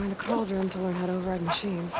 find a cauldron to learn how to override machines.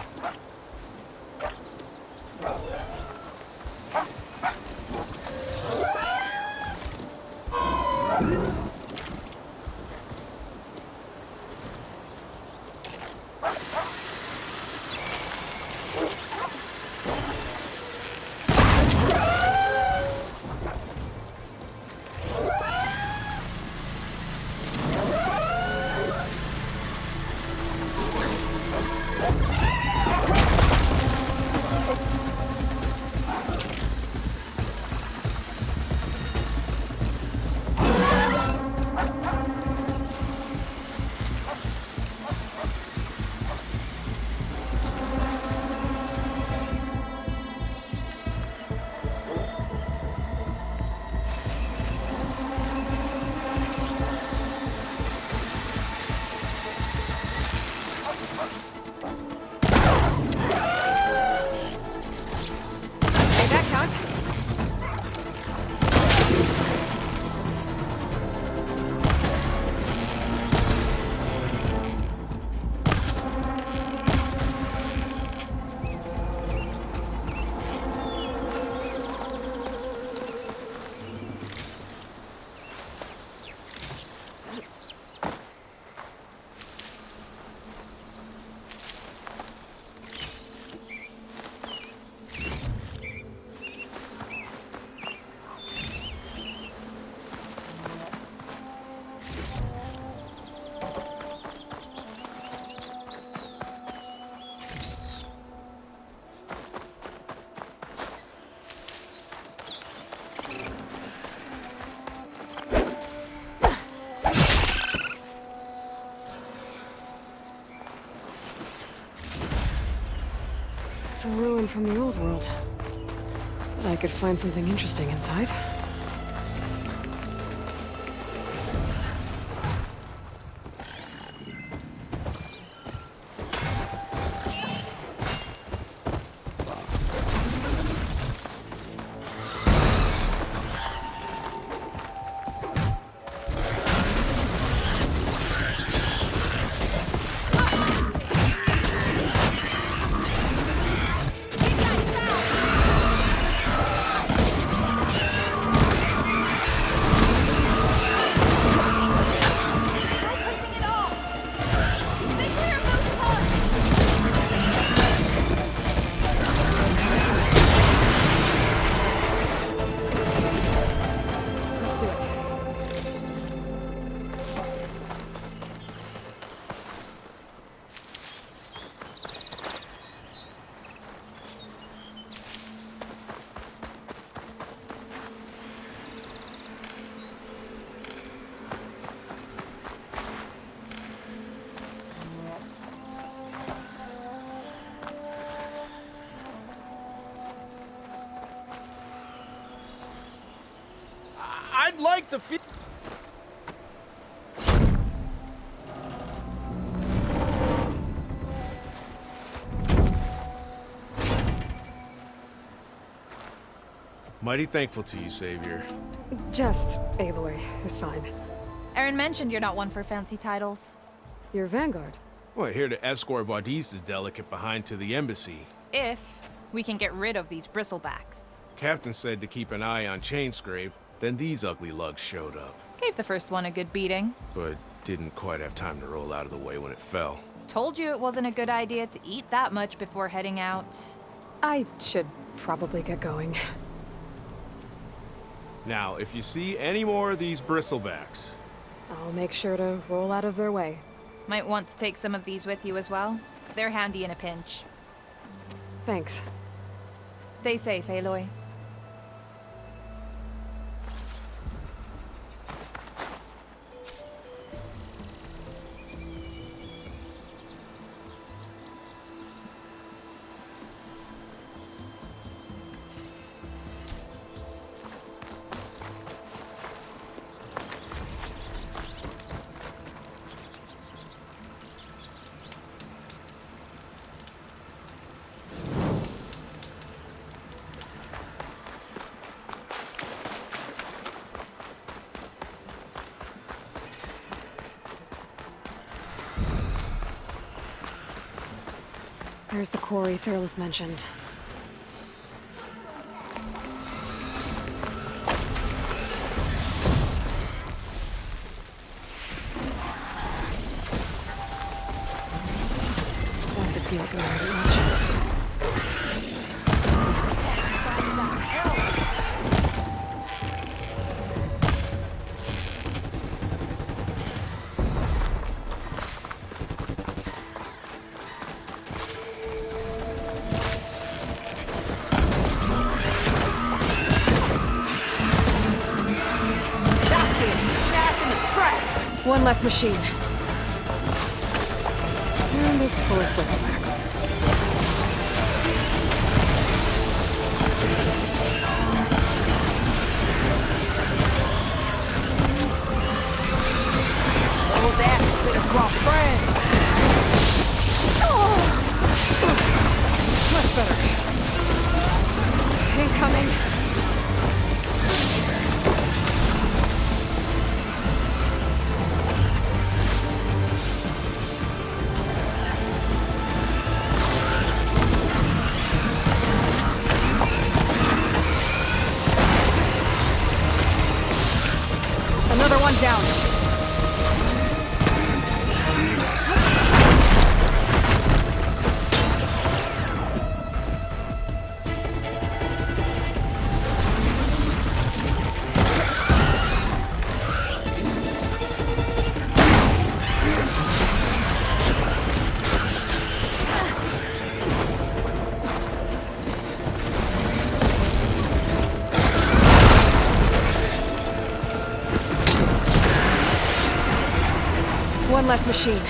It's a ruin from the old world. But I could find something interesting inside. I'd like to feel... Mighty thankful to you, Savior. Just Aloy is fine. Aaron mentioned you're not one for fancy titles. You're Vanguard. Well, here to escort Vaudise's delicate behind to the embassy. If we can get rid of these bristlebacks. Captain said to keep an eye on Chainscrape, then these ugly lugs showed up. Gave the first one a good beating. But didn't quite have time to roll out of the way when it fell. Told you it wasn't a good idea to eat that much before heading out. I should probably get going. Now, if you see any more of these bristlebacks... I'll make sure to roll out of their way. Might want to take some of these with you as well. They're handy in a pinch. Thanks. Stay safe, Aloy. Here's the quarry Thurles mentioned. Acid's not gonna hurt it much. One less machine. And it's full of bristlebacks. Those asses been a rough friend. Much better. Incoming. Another one down. One less machine.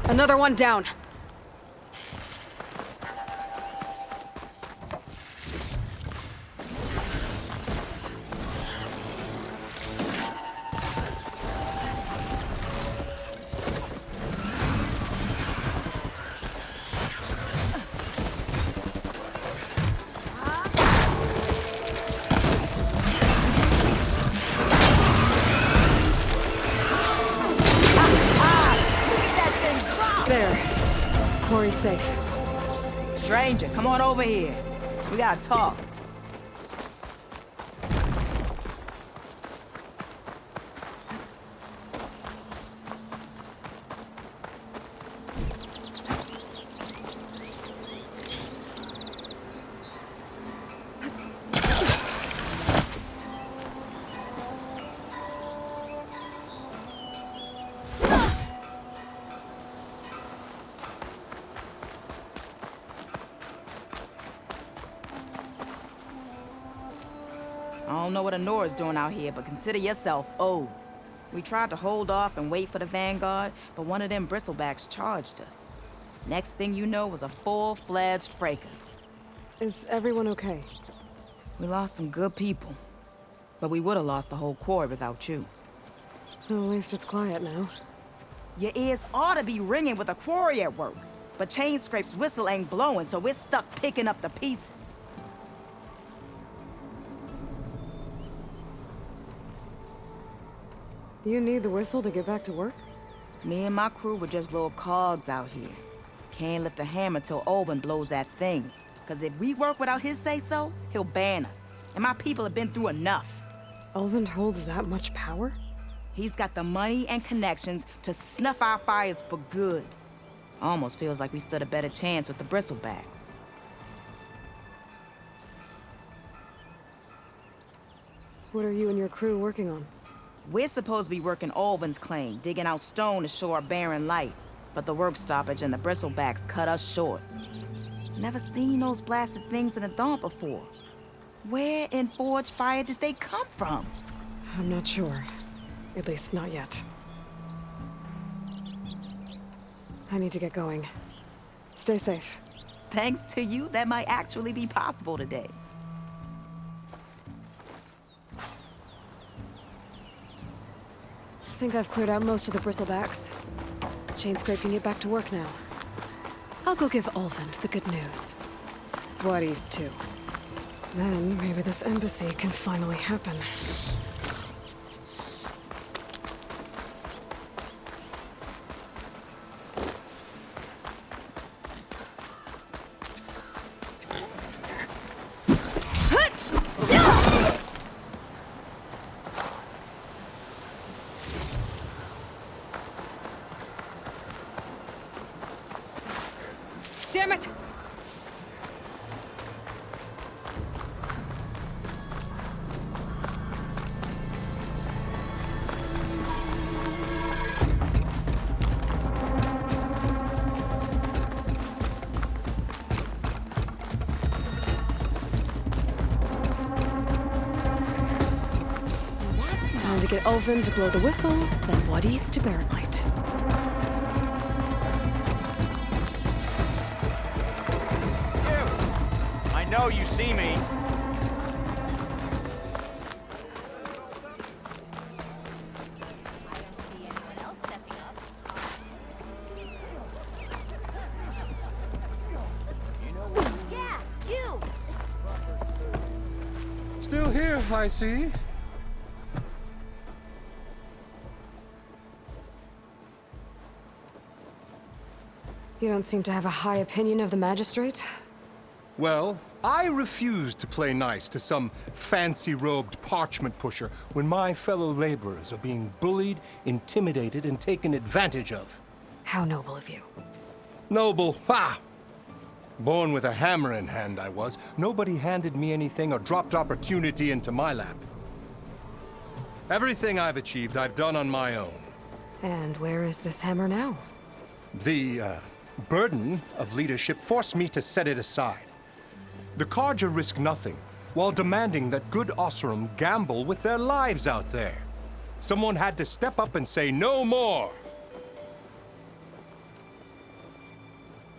Another one down. There. Quarry's safe. Stranger, come on over here. We gotta talk. I don't know what Honora's doing out here, but consider yourself owed. We tried to hold off and wait for the Vanguard, but one of them bristlebacks charged us. Next thing you know was a full-fledged fracas. Is everyone okay? We lost some good people, but we would have lost the whole quarry without you. Well, at least it's quiet now. Your ears ought to be ringing with a quarry at work, but Chain Scrape's whistle ain't blowing, so we're stuck picking up the pieces. You need the whistle to get back to work? Me and my crew were just little cogs out here. Can't lift a hammer till Olvin blows that thing. Cause if we work without his say-so, he'll ban us. And my people have been through enough. Ulvund holds that much power? He's got the money and connections to snuff our fires for good. Almost feels like we stood a better chance with the bristlebacks. What are you and your crew working on? We're supposed to be working Olvin's claim, digging out stone to show our barren light. But the work stoppage and the bristlebacks cut us short. Never seen those blasted things in a dump before. Where in Forge Fire did they come from? I'm not sure. At least not yet. I need to get going. Stay safe. Thanks to you, that might actually be possible today. think I've cleared out most of the bristlebacks. Chainscrape can get back to work now. I'll go give Ulvund the good news. Buddies, too. Then maybe this embassy can finally happen. Damn it! Time to get Ulvund to blow the whistle, then Wadis to Barren Light. I know you see me. Yeah, you! Still here, I see. You don't seem to have a high opinion of the magistrate? Well, I refuse to play nice to some fancy-robed parchment pusher when my fellow laborers are being bullied, intimidated, and taken advantage of. How noble of you. Noble, ha! Born with a hammer in hand, I was. Nobody handed me anything or dropped opportunity into my lap. Everything I've achieved, I've done on my own. And where is this hammer now? The, burden of leadership forced me to set it aside. The Carja risk nothing, while demanding that good Osram gamble with their lives out there. Someone had to step up and say no more.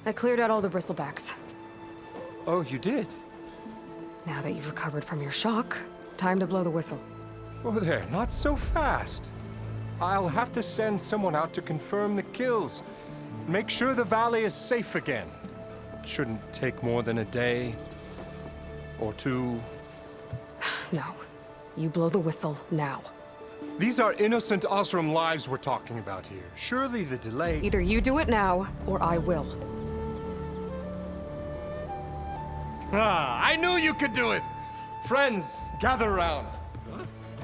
I cleared out all the bristlebacks. Oh, you did? Now that you've recovered from your shock, time to blow the whistle. Oh, there, not so fast. I'll have to send someone out to confirm the kills. Make sure the valley is safe again. It shouldn't take more than a day or two. No. You blow the whistle now. These are innocent Osram lives we're talking about here. Surely the delay... Either you do it now, or I will. Ah, I knew you could do it! Friends, gather round.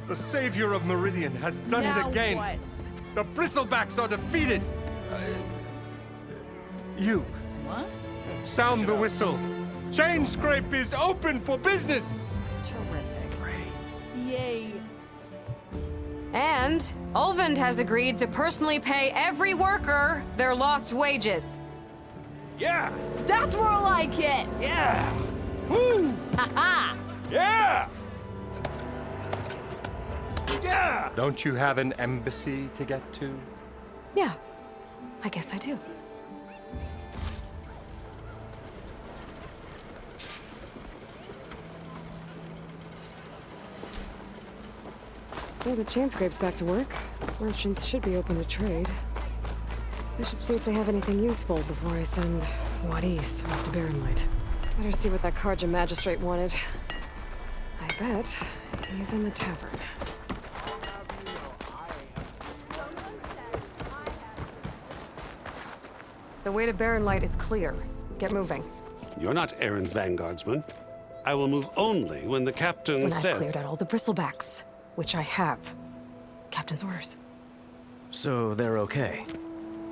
The savior of Meridian has done it again. What? The bristlebacks are defeated. You. What? Sound the whistle. Chainscrape is open for business. Terrific. Yay. And Ulvund has agreed to personally pay every worker their lost wages. Yeah! That's more like it! Yeah! Woo! Ha-ha! Yeah! Yeah! Don't you have an embassy to get to? Yeah, I guess I do. Well, the Chainscrape's back to work. Merchants should be open to trade. I should see if they have anything useful before I send Wadis off to Barren Light. Better see what that Carja magistrate wanted. I bet he's in the tavern. The way to Barren Light is clear. Get moving. You're not errand vanguardsman. I will move only when the captain When I've says... cleared out all the bristlebacks, which I have. Captain's orders. So they're okay?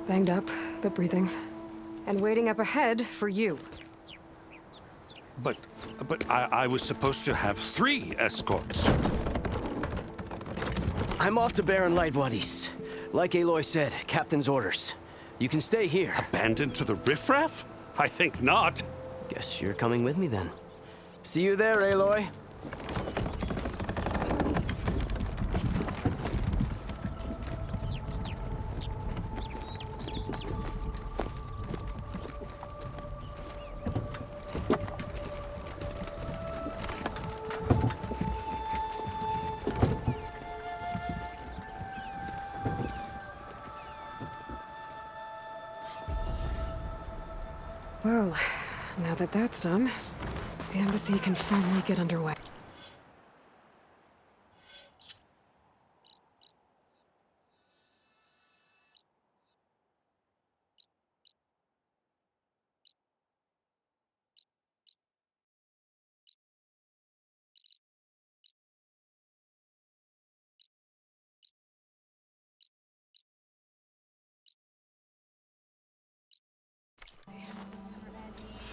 Banged up, but breathing. And waiting up ahead for you. But I was supposed to have 3 escorts. I'm off to Barren Light, Wadis. Like Aloy said, Captain's orders. You can stay here. Abandoned to the riffraff? I think not. Guess you're coming with me then. See you there, Aloy. Well, now that that's done, the embassy can finally get underway.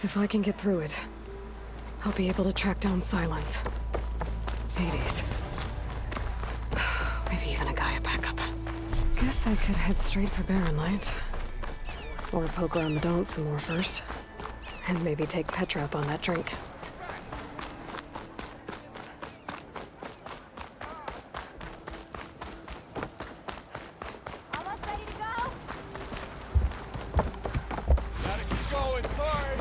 If I can get through it, I'll be able to track down Silence. Hades. Maybe even a Gaia backup. Guess I could head straight for Barren Light. Or poke around the Daunt some more first. And maybe take Petra up on that drink. Almost ready to go? Gotta keep going, sorry.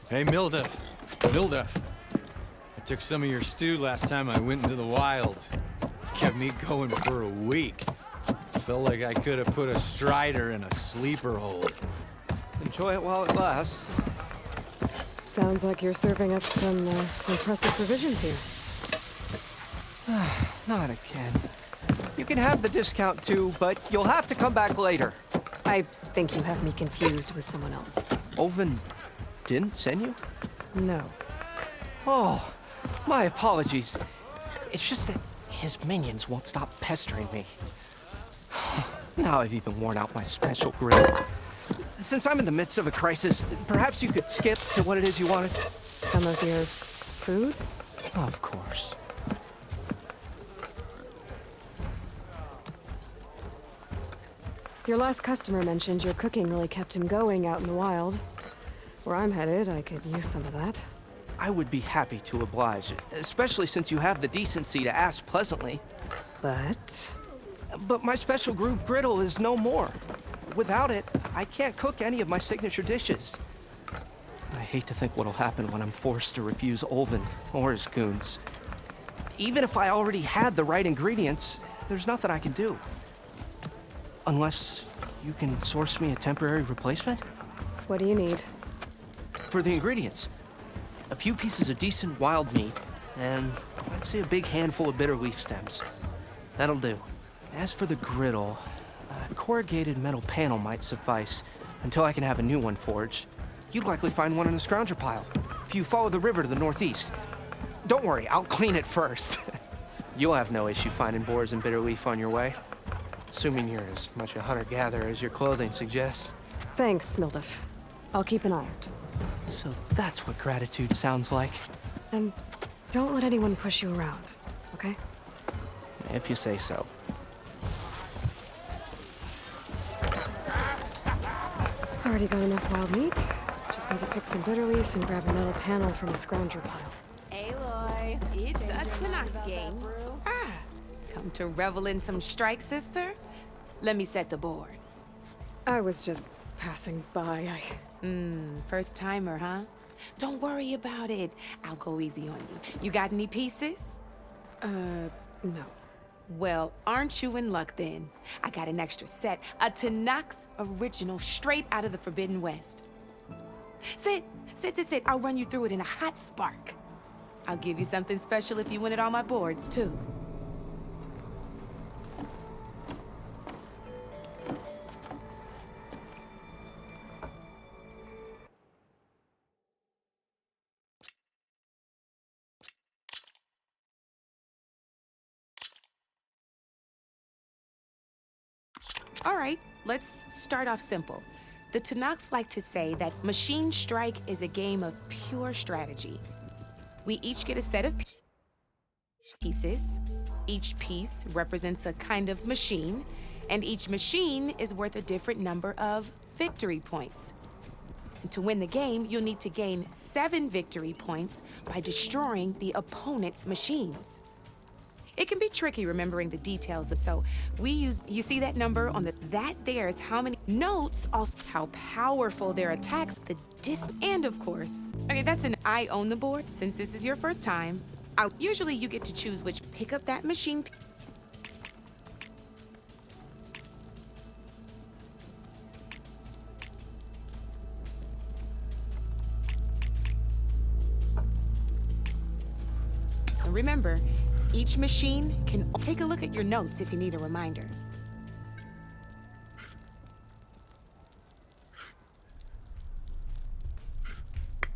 Hey, Mildef. I took some of your stew last time I went into the wild. Kept me going for a week. Felt like I could have put a strider in a sleeper hold. Enjoy it while it lasts. Sounds like you're serving up some impressive provisions here. Not again. You can have the discount too, but you'll have to come back later. I think you have me confused with someone else. Olvin didn't send you? No. Oh, my apologies. It's just that his minions won't stop pestering me. Now I've even worn out my special grill. Since I'm in the midst of a crisis, perhaps you could skip to what it is you wanted? Some of your food? Of course. Your last customer mentioned your cooking really kept him going out in the wild. Where I'm headed, I could use some of that. I would be happy to oblige, especially since you have the decency to ask pleasantly. But my special groove griddle is no more. Without it, I can't cook any of my signature dishes. I hate to think what'll happen when I'm forced to refuse Olvin or his goons. Even if I already had the right ingredients, there's nothing I can do. Unless you can source me a temporary replacement? what do you need? For the ingredients, a few pieces of decent wild meat, and I'd say a big handful of bitter leaf stems. That'll do. As for the griddle, a corrugated metal panel might suffice until I can have a new one forged. You'd likely find one in the scrounger pile, if you follow the river to the northeast. Don't worry, I'll clean it first. You'll have no issue finding boars and bitter leaf on your way. Assuming you're as much a hunter-gatherer as your clothing suggests. Thanks, Mildef. I'll keep an eye out. So that's what gratitude sounds like. And don't let anyone push you around, okay? If you say so. Already got enough wild meat. Just need to pick some bitter leaf and grab a metal panel from a scrounger pile. Aloy, it's a Tanakh game. Come to revel in some strike, sister? Let me set the board. I was just passing by. First timer, huh? Don't worry about it. I'll go easy on you. You got any pieces? No. Well, aren't you in luck then? I got an extra set, a Tanakh original straight out of the Forbidden West. Sit. I'll run you through it in a hot spark. I'll give you something special if you win at all my boards, too. All right, let's start off simple. The Tanakh like to say that Machine Strike is a game of pure strategy. We each get a set of pieces. Each piece represents a kind of machine, and each machine is worth a different number of victory points. And to win the game, you'll need to gain 7 victory points by destroying the opponent's machines. It can be tricky remembering the details, so you see that number on that there is how many notes, also how powerful their attacks, and of course, okay, that's an I own the board. Since this is your first time, usually you get to choose which pick up that machine. remember, each machine can take a look at your notes if you need a reminder.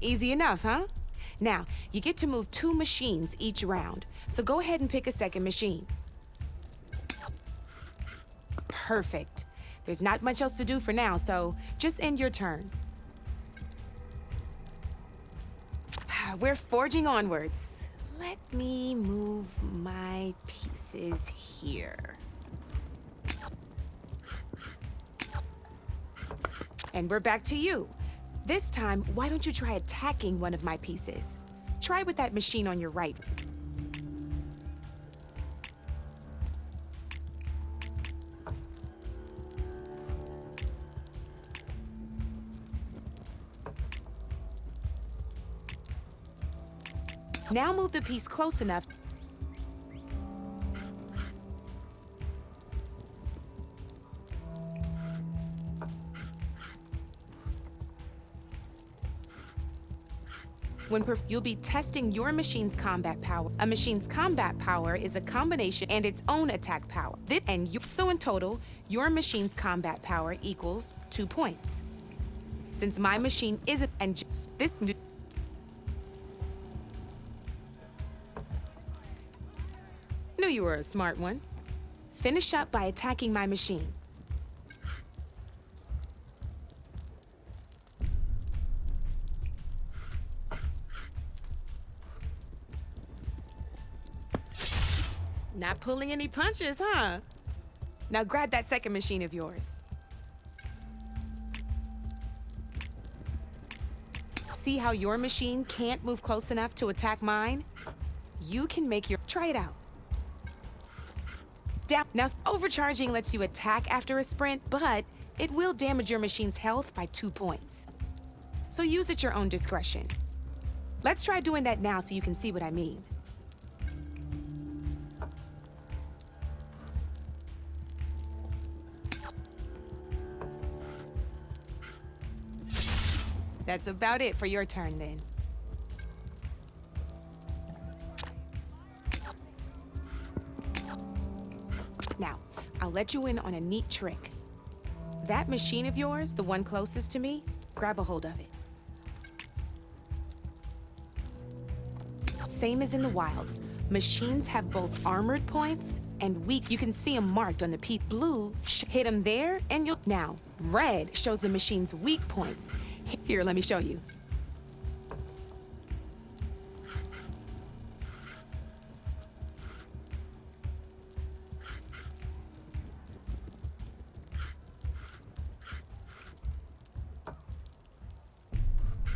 Easy enough, huh? Now, you get to move 2 machines each round, so go ahead and pick a second machine. Perfect. There's not much else to do for now, so just end your turn. We're forging onwards. Let me move my pieces here. And we're back to you. This time, why don't you try attacking one of my pieces? Try with that machine on your right. Now move the piece close enough. You'll be testing your machine's combat power. A machine's combat power is a combination and its own attack power. So in total, your machine's combat power equals 2 points. Since my machine isn't, and this. Knew you were a smart one. Finish up by attacking my machine. Not pulling any punches, huh? Now grab that second machine of yours. See how your machine can't move close enough to attack mine? You can make your... Try it out. Down. Now, overcharging lets you attack after a sprint, but it will damage your machine's health by 2 points. So use at your own discretion. Let's try doing that now so you can see what I mean. That's about it for your turn, then. Now, I'll let you in on a neat trick. That machine of yours, the one closest to me, grab a hold of it. Same as in the wilds, machines have both armored points and weak. You can see them marked on the piece. Blue, hit them there, and you'll... Now, red shows the machine's weak points. Here, let me show you.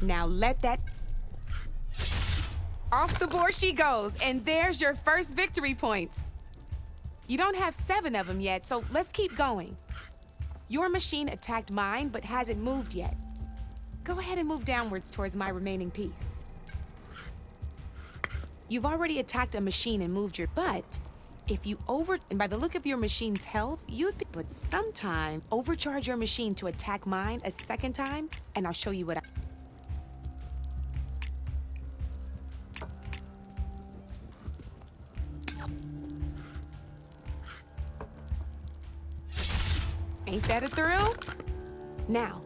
Now let that... Off the board she goes, and there's your first victory points. You don't have 7 of them yet, so let's keep going. Your machine attacked mine, but hasn't moved yet. Go ahead and move downwards towards my remaining piece. You've already attacked a machine and moved your butt. If you and by the look of your machine's health, but sometime overcharge your machine to attack mine a second time, and I'll show you what Ain't that a thrill? Now,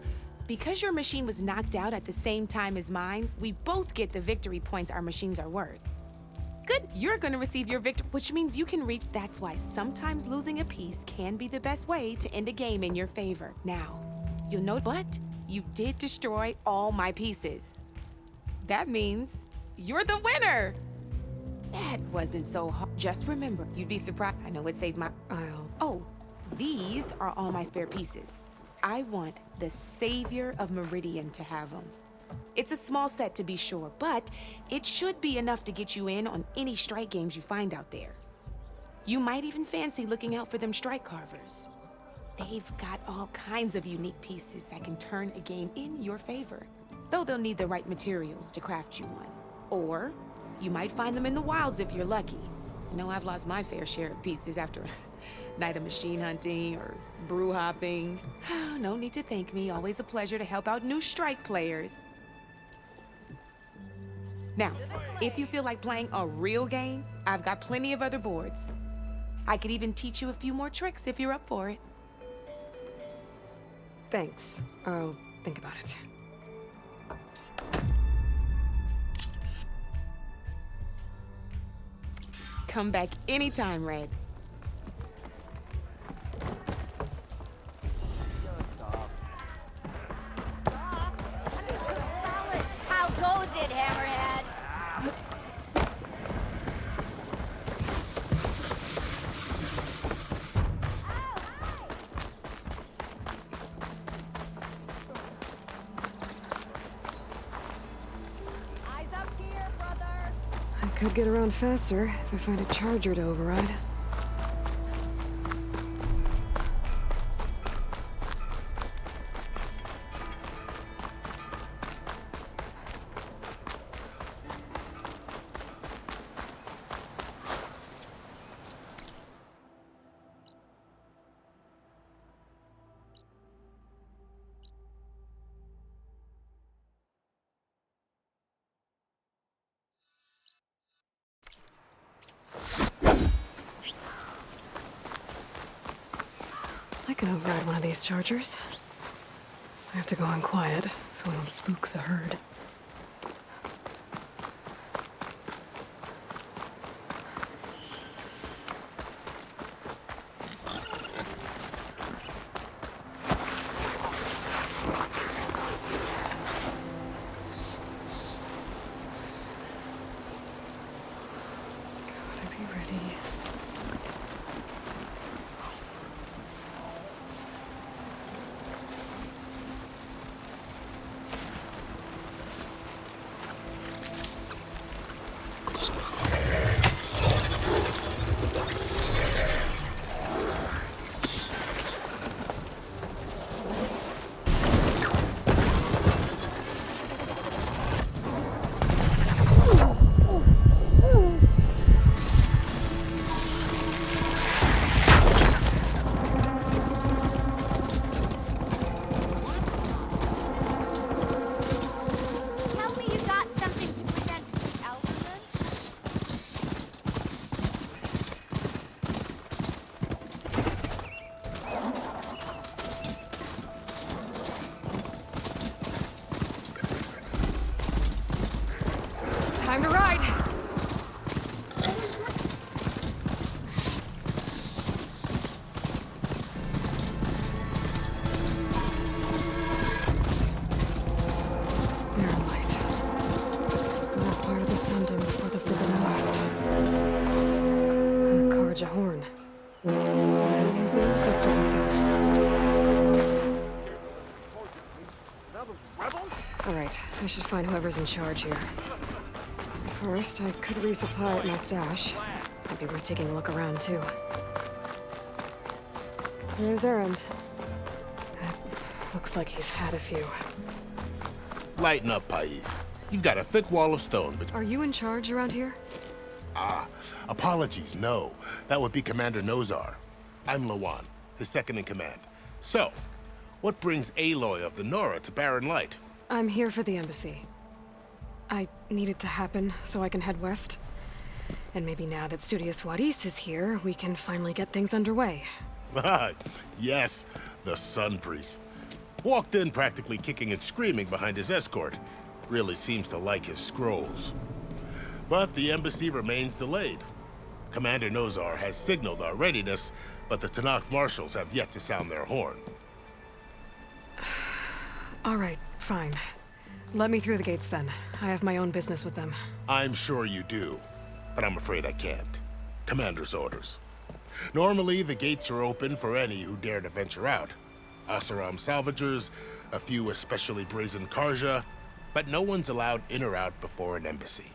because your machine was knocked out at the same time as mine, we both get the victory points our machines are worth. Good, you're gonna receive your victory, which means you can reach. That's why sometimes losing a piece can be the best way to end a game in your favor. Now, you'll note, but you did destroy all my pieces. That means you're the winner. That wasn't so hard. Just remember, you'd be surprised. I know it saved my... Oh, these are all my spare pieces. I want the savior of Meridian to have them. It's a small set to be sure, but it should be enough to get you in on any strike games you find out there. You might even fancy looking out for them strike carvers. They've got all kinds of unique pieces that can turn a game in your favor, though they'll need the right materials to craft you one. Or you might find them in the wilds if you're lucky. I know I've lost my fair share of pieces after a night of machine hunting or brew hopping. No need to thank me. Always a pleasure to help out new strike players. Now, if you feel like playing a real game, I've got plenty of other boards. I could even teach you a few more tricks if you're up for it. Thanks. I'll think about it. Come back anytime, Red. How goes it, Hammerhead? Eyes up here, brother. I could get around faster if I find a charger to override. I can override one of these chargers. I have to go in quiet so I don't spook the herd. Gotta be ready. Tell me you got something to present, Alderman. Time to ride! Barren light. The last part of the Sundom before the Forbidden West. A Karja horn. That means the ancestors will Alright, I should find whoever's in charge here. First, I could resupply at my stash. Might be worth taking a look around, too. There's Erend. Looks like he's had a few. Lighten up, Paid. You've got a thick wall of stone, but... Are you in charge around here? Apologies, no. That would be Commander Nozar. I'm Lawan, his second in command. So, what brings Aloy of the Nora to Barren Light? I'm here for the embassy. I need it to happen so I can head west. And maybe now that Studious Wadis is here, we can finally get things underway. Yes, the Sun Priest. Walked in practically kicking and screaming behind his escort. Really seems to like his scrolls. But the embassy remains delayed. Commander Nozar has signaled our readiness, but the Tanakh marshals have yet to sound their horn. All right, fine. Let me through the gates then. I have my own business with them. I'm sure you do, but I'm afraid I can't. Commander's orders. Normally, the gates are open for any who dare to venture out. Asaram salvagers, a few especially brazen Karja, but no one's allowed in or out before an embassy.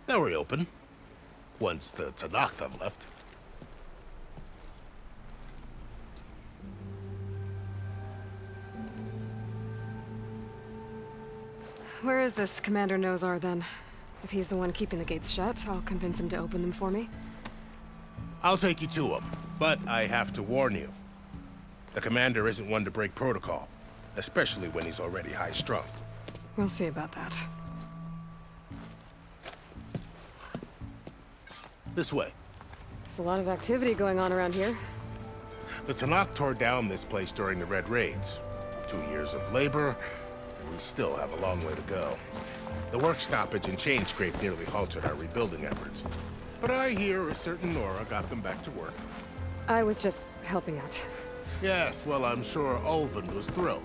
They'll reopen, once the Tanakh have left. Where is this Commander Nozar, then? If he's the one keeping the gates shut, I'll convince him to open them for me. I'll take you to him, but I have to warn you. The commander isn't one to break protocol, especially when he's already high-strung. We'll see about that. This way. There's a lot of activity going on around here. The Tanakh tore down this place during the Red Raids. 2 years of labor, and we still have a long way to go. The work stoppage and chain scrape nearly halted our rebuilding efforts. But I hear a certain Nora got them back to work. I was just helping out. Yes, well, I'm sure Ulven was thrilled.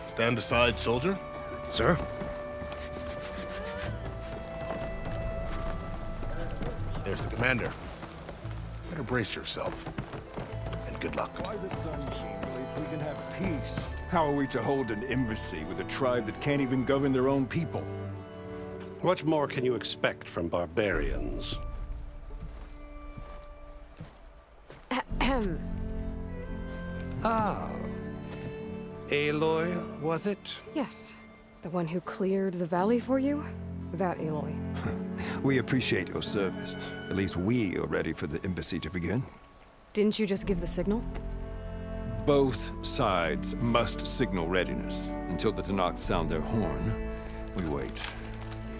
Stand aside, soldier. Sir? There's the commander. Better brace yourself. And good luck. Why the sun king if we can have peace? How are we to hold an embassy with a tribe that can't even govern their own people? What more can you expect from barbarians? Ahem. Ah. Aloy, was it? Yes. The one who cleared the valley for you? That Aloy. We appreciate your service. At least we are ready for the embassy to begin. Didn't you just give the signal? Both sides must signal readiness. Until the Tanakh sound their horn, we wait.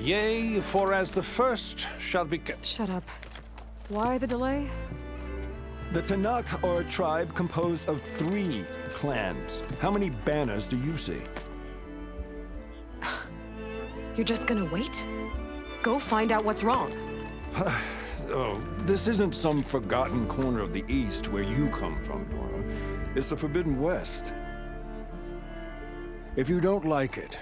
Yea, for as the first shall be... Shut up. Why the delay? The Tanakh are a tribe composed of 3 clans. How many banners do you see? You're just gonna wait? Go find out what's wrong. Oh, this isn't some forgotten corner of the East where you come from, Nora. It's the Forbidden West. If you don't like it,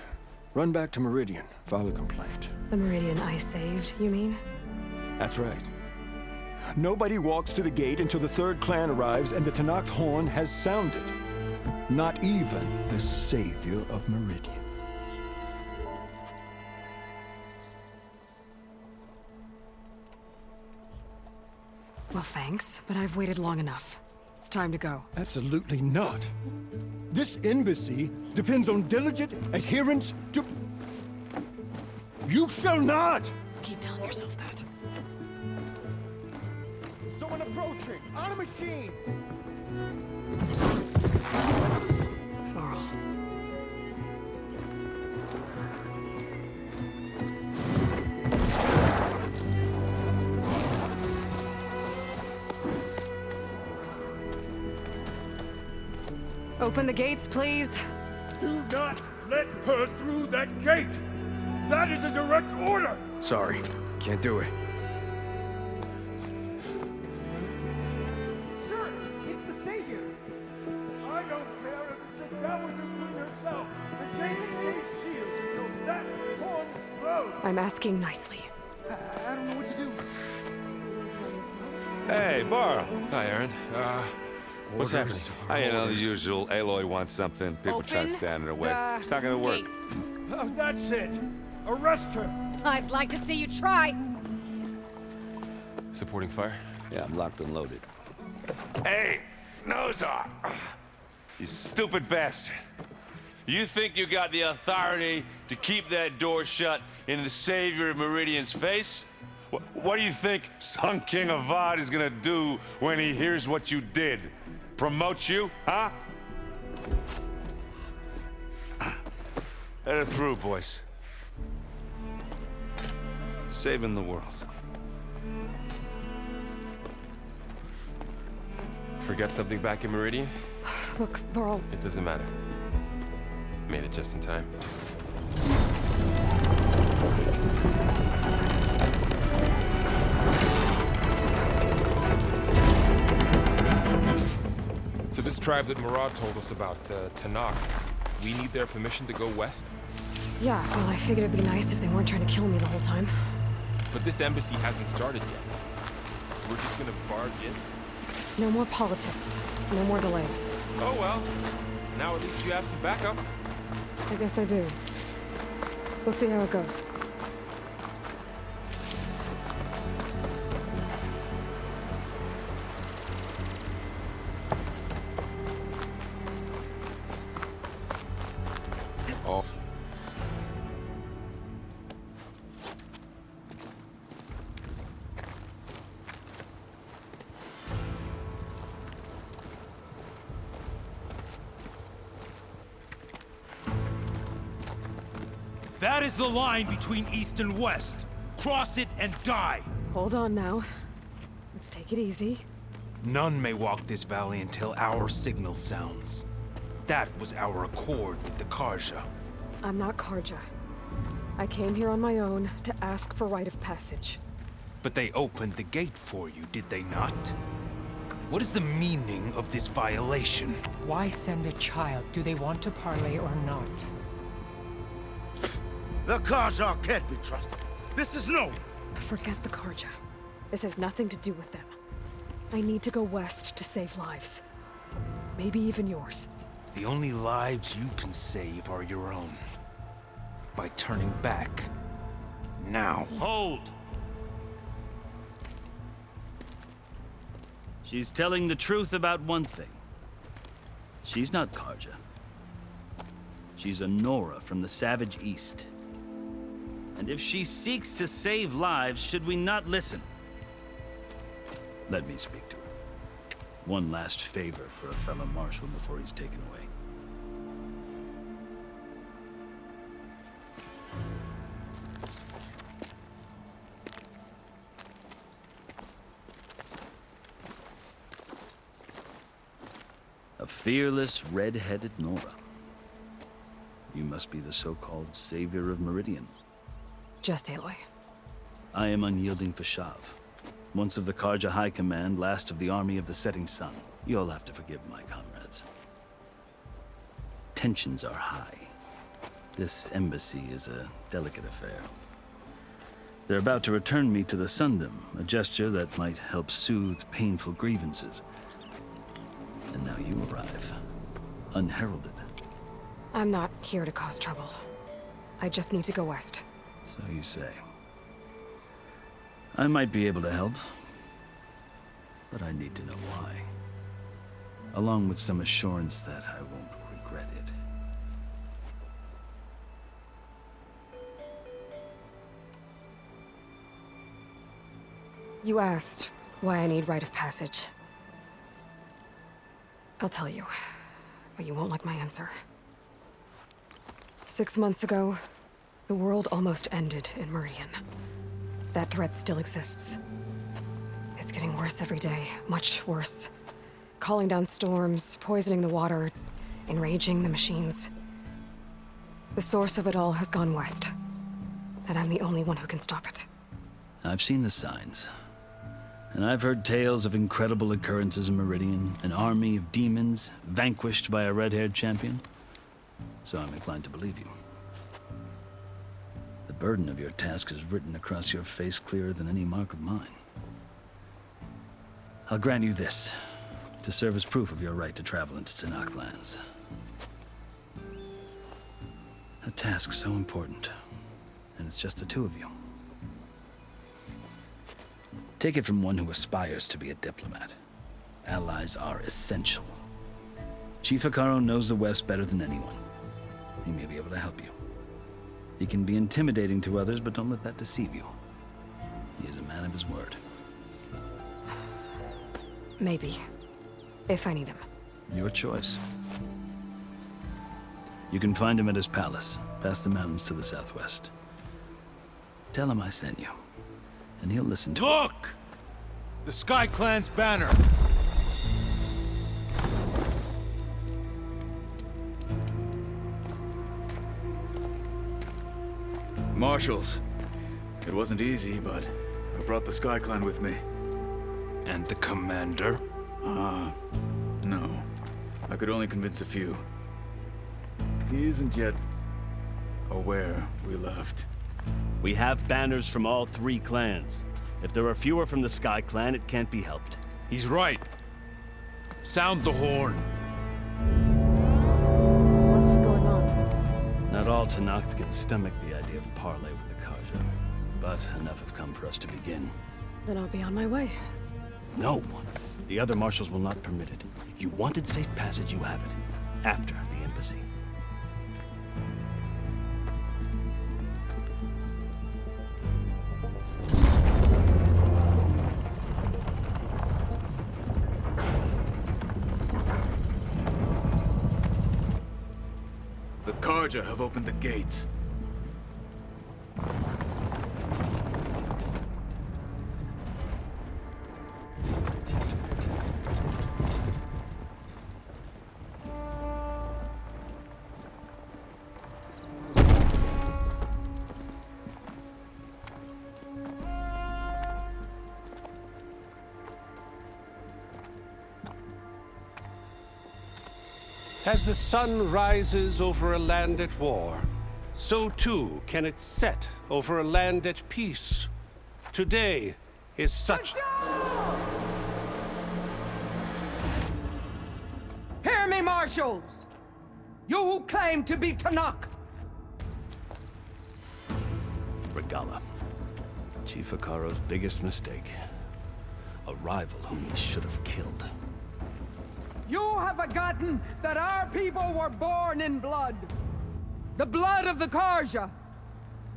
run back to Meridian, file a complaint. The Meridian I saved, you mean? That's right. Nobody walks to the gate until the 3rd clan arrives and the Tanakh horn has sounded. Not even the savior of Meridian. Well, thanks, but I've waited long enough. It's time to go. Absolutely not. This embassy depends on diligent adherence to... You shall not! Keep telling yourself that. Someone approaching! On a machine! Varl. Open the gates, please. Do not let her through that gate! That is a direct order! Sorry, can't do it. Sir, it's the Savior! I don't care if it's the Dowager Queen herself! The gate is shield until that horn blows! I'm asking nicely. I don't know what to do. Hey, Varl. Hi, Aaron. What's happening? I know the usual. Aloy wants something. People try to stand in her way. It's not gonna work. Oh, that's it! Arrest her! I'd like to see you try. Supporting fire? Yeah, I'm locked and loaded. Hey, Nozar! You stupid bastard. You think you got the authority to keep that door shut in the savior of Meridian's face? What do you think Sun King Avad is gonna do when he hears what you did? Promote you, huh? Let her through, boys. Saving the world. Forget something back in Meridian? Look, Varl. It doesn't matter. Made it just in time. So this tribe that Murad told us about, the Tanakh, we need their permission to go west? Yeah, well, I figured it'd be nice if they weren't trying to kill me the whole time. But this embassy hasn't started yet. We're just gonna barge in? Just no more politics. No more delays. Oh well. Now at least you have some backup. I guess I do. We'll see how it goes. Oh. That is the line between East and West. Cross it and die. Hold on now. Let's take it easy. None may walk this valley until our signal sounds. That was our accord with the Karja. I'm not Karja. I came here on my own to ask for rite of passage. But they opened the gate for you, did they not? What is the meaning of this violation? Why send a child? Do they want to parley or not? The Karja can't be trusted. This is no... Forget the Karja. This has nothing to do with them. I need to go west to save lives. Maybe even yours. The only lives you can save are your own. By turning back. Now. Hold! She's telling the truth about one thing. She's not Karja. She's a Nora from the Savage East. And if she seeks to save lives, should we not listen? Let me speak to her. One last favor for a fellow marshal before he's taken away. A fearless, red-headed Nora. You must be the so-called savior of Meridian. Just Aloy. I am unyielding Fashav. Once of the Karja High Command, last of the army of the setting sun. You'll have to forgive my comrades. Tensions are high. This embassy is a delicate affair. They're about to return me to the Sundom, a gesture that might help soothe painful grievances. And now you arrive, unheralded. I'm not here to cause trouble. I just need to go west. So you say. I might be able to help, but I need to know why. Along with some assurance that I won't regret it. You asked why I need rite of passage. I'll tell you, but you won't like my answer. 6 months ago, the world almost ended in Meridian. That threat still exists. It's getting worse every day, much worse. Calling down storms, poisoning the water, enraging the machines. The source of it all has gone west, and I'm the only one who can stop it. I've seen the signs. And I've heard tales of incredible occurrences in Meridian, an army of demons vanquished by a red-haired champion. So I'm inclined to believe you. The burden of your task is written across your face clearer than any mark of mine. I'll grant you this, to serve as proof of your right to travel into Tanakh lands. A task so important, and it's just the two of you. Take it from one who aspires to be a diplomat. Allies are essential. Chief Hikaru knows the West better than anyone. He may be able to help you. He can be intimidating to others, but don't let that deceive you. He is a man of his word. Maybe. If I need him. Your choice. You can find him at his palace, past the mountains to the southwest. Tell him I sent you, and he'll listen to it. Look! The Sky Clan's banner! Marshals. It wasn't easy, but I brought the Sky Clan with me. And the commander? No. I could only convince a few. He isn't yet aware we left. We have banners from all 3 clans. If there are fewer from the Sky Clan, it can't be helped. He's right. Sound the horn. What's going on? Not all Tanakh can stomach the idea of parley with the Karja, but enough have come for us to begin. Then I'll be on my way. No. The other marshals will not permit it. You wanted safe passage, you have it. After the embassy. The Karja have opened the gates. As the sun rises over a land at war, so too can it set over a land at peace. Today is such... Hear me, marshals! You who claim to be Tanakh! Regala. Chief Hikaro's biggest mistake. A rival whom he should have killed. You have forgotten that our people were born in blood. The blood of the Karja.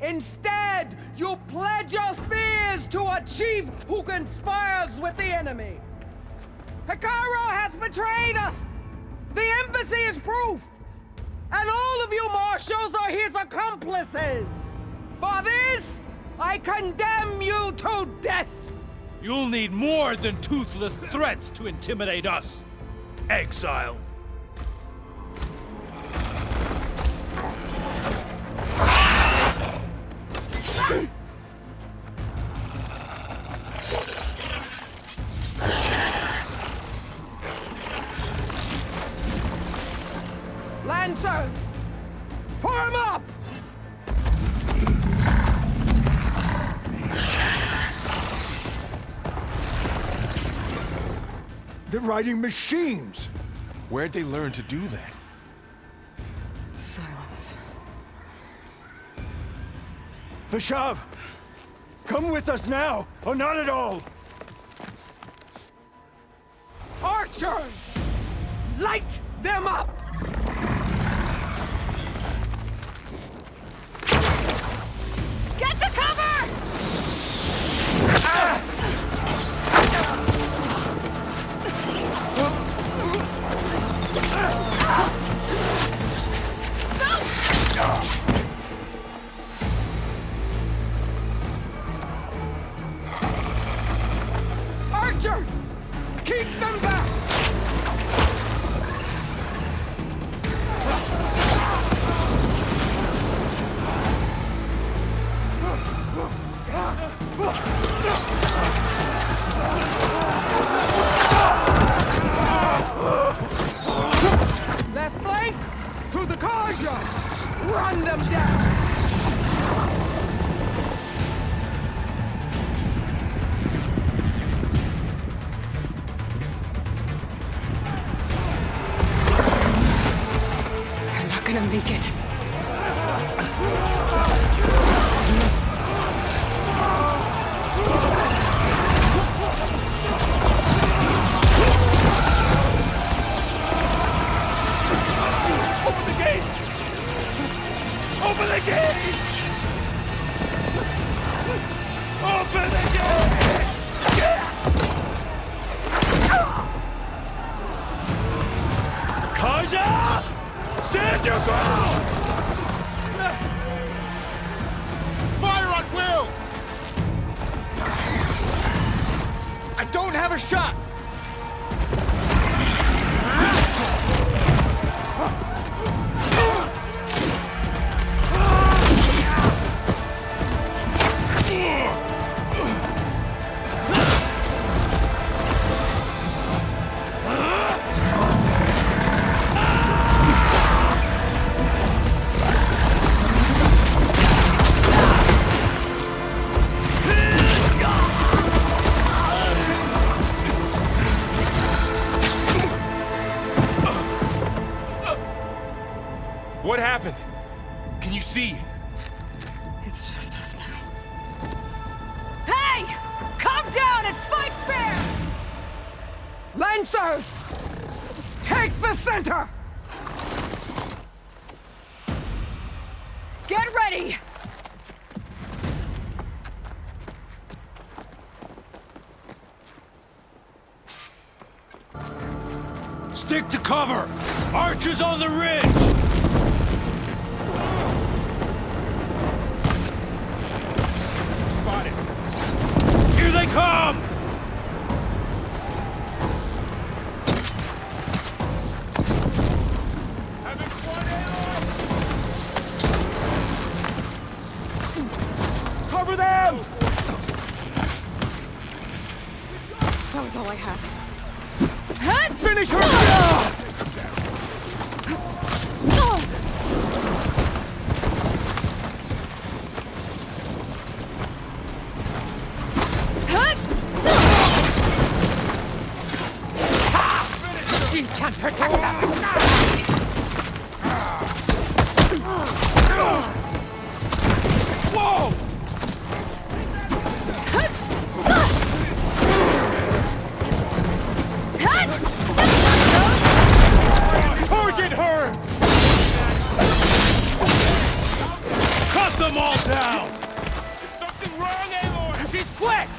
Instead, you pledge your spears to a chief who conspires with the enemy. Hikaro has betrayed us! The embassy is proof! And all of you marshals are his accomplices! For this, I condemn you to death! You'll need more than toothless threats to intimidate us. Exile. Lancers! Form up! They're riding machines! Where'd they learn to do that? Silence. Vashav! Come with us now, or not at all! Archers! Light them up! Get to cover! Archers! Keep them back! Left flank to the Karja! Run them down! They're not gonna make it. Open the gates! Open the gates! Open the gates! Karja! Stand your ground! Fire at will! I don't have a shot! What happened? Can you see? It's just us now. Hey! Calm down and fight fair! Lancers! Take the center! Get ready! Stick to cover! Archers on the ridge! Spotted. Here they come! Cover them! That was all I had. Finish her! them all down! Something wrong, Aloy! She's quick!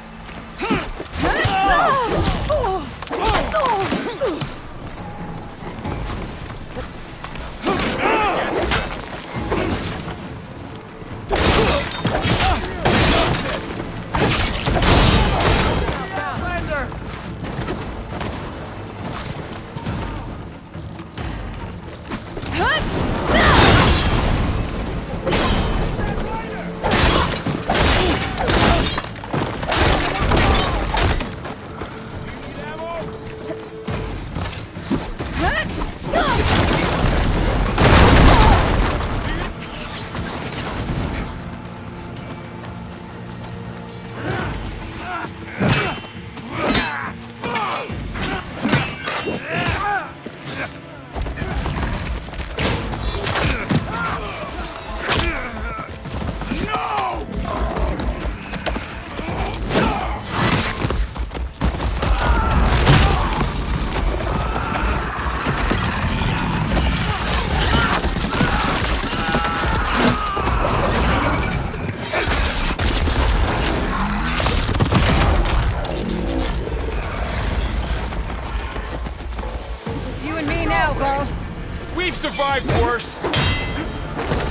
We've survived worse.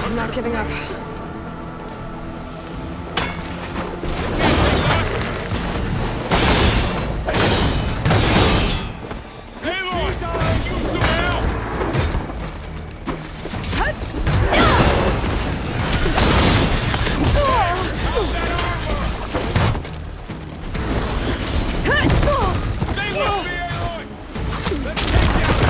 I'm not giving up. Aloy, use some help. Stay with me, Aloy. Let's take down.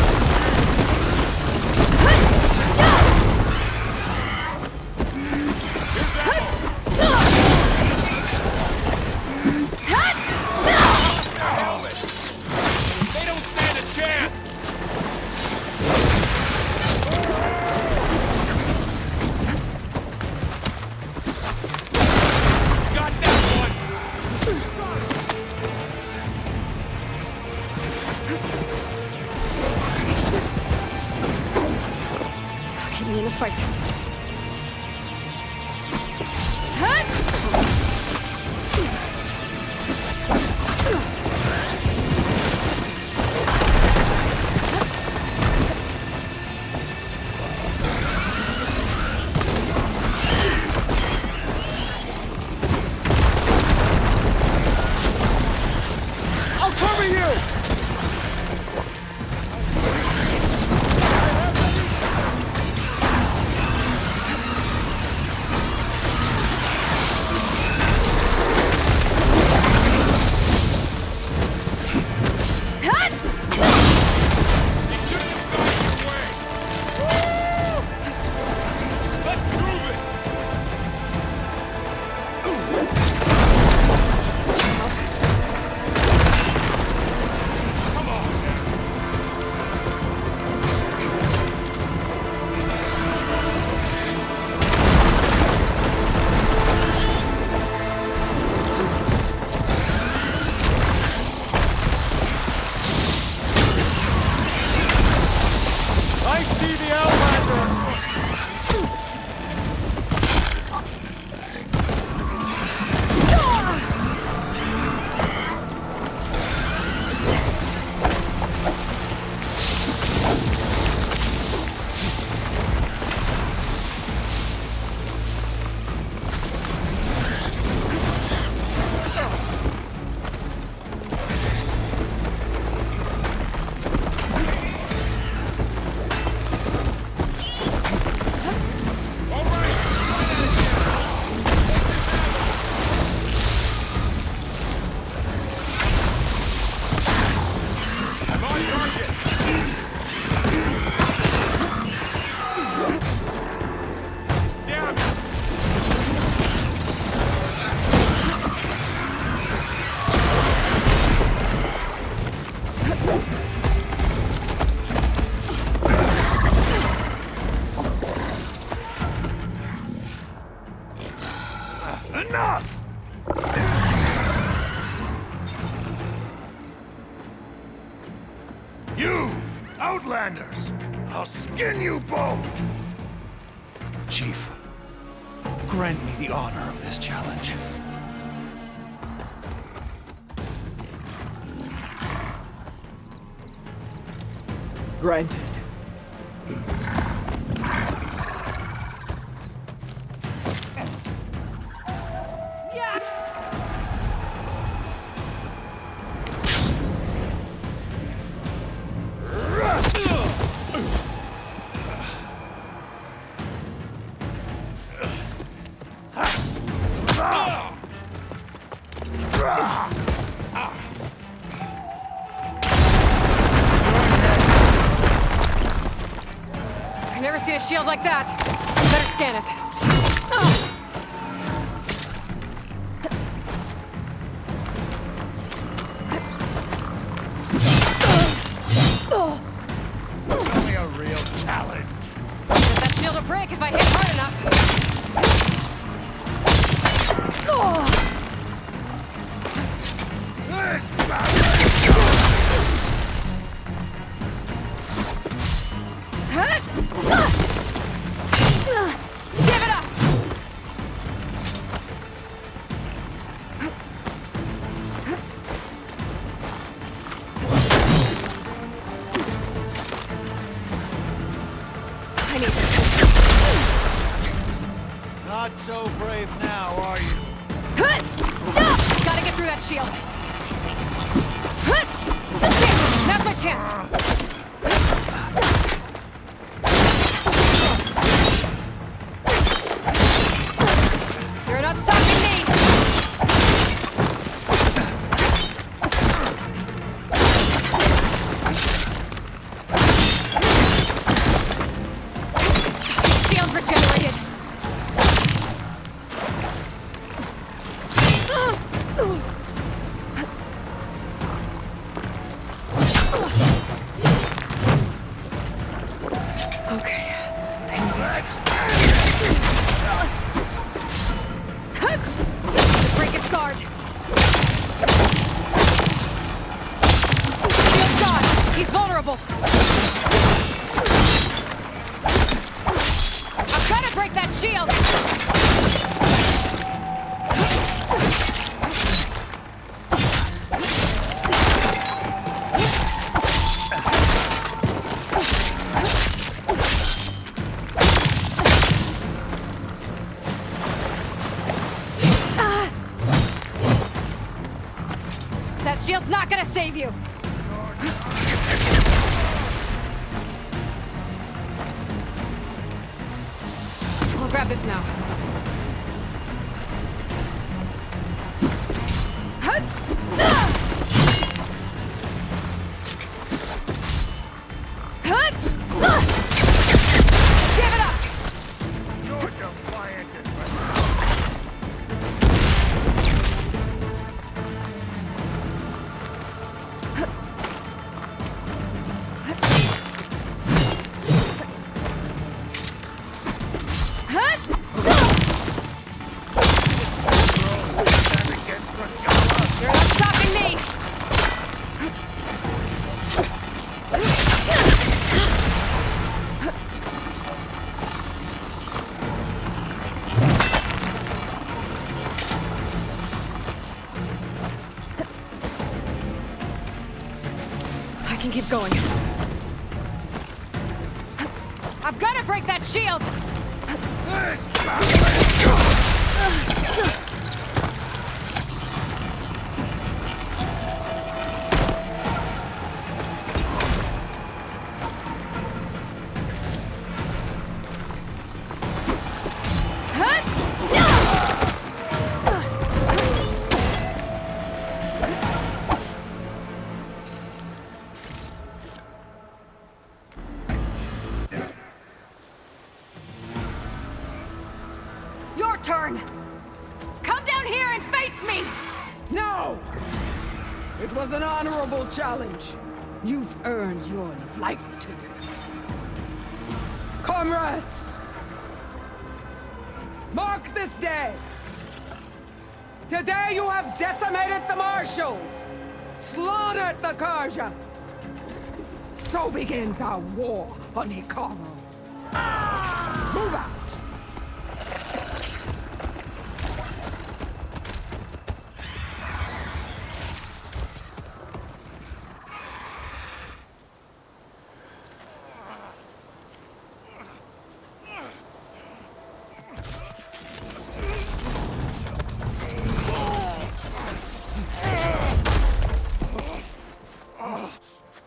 They don't stand a chance! Got that one! Keep me in the fight. I'll cover you! Let's prove it! I see the Outlander! Enough! You, Outlanders! I'll skin you both! Chief, Grant me the honor of this challenge. Granted. I've never seen a shield like that. Better scan it. It's only a real challenge. Bet that shield will break if I hit hard enough. Give it up! I need this. Not so brave now, are you? Gotta get through that shield. There, now's my chance. You're not stopping me! Shield regenerated! Okay. Break its guard. Shield's gone. He's vulnerable. I've got to break that shield. That shield's not gonna save you! I'll grab this now. Give it up! You're defiant. You're not stopping me! I can keep going. I've got to break that shield! Your turn! Come down here and face me! No! It was an honorable challenge. You've earned your life today. Comrades! Mark this day! Today you have decimated the Marshals! Slaughtered the Karja! So begins our war on Hikaru. Move out!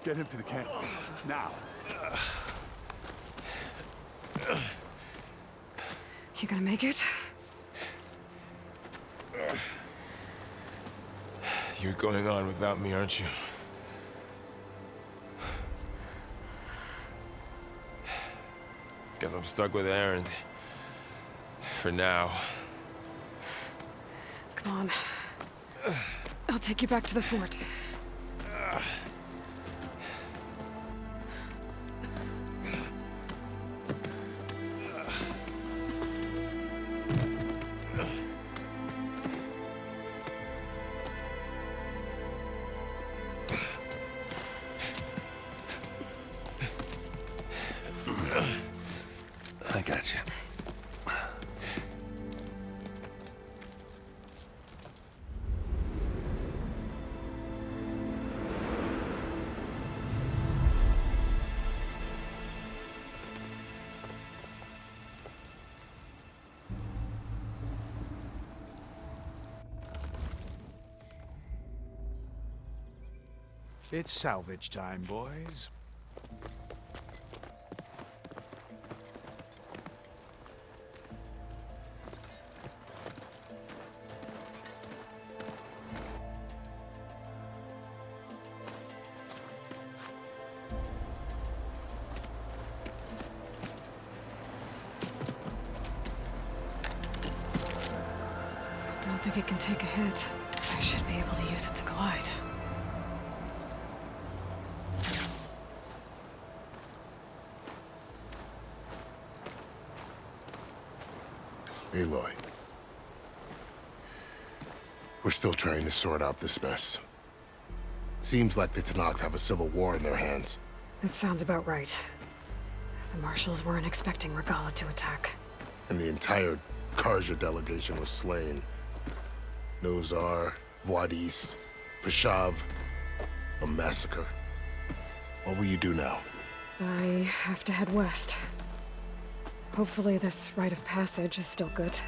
Get him to the camp. Now. You gonna make it? You're going on without me, aren't you? Guess I'm stuck with Aaron. For now. Come on. I'll take you back to the fort. I got you. It's salvage time, boys. I don't think it can take a hit. I should be able to use it to glide. Aloy. We're still trying to sort out this mess. Seems like the Tenakth have a civil war in their hands. That sounds about right. The marshals weren't expecting Regalla to attack. And the entire Karja delegation was slain. Nozar, Wadis, Vashav, a massacre. What will you do now? I have to head west. Hopefully this rite of passage is still good.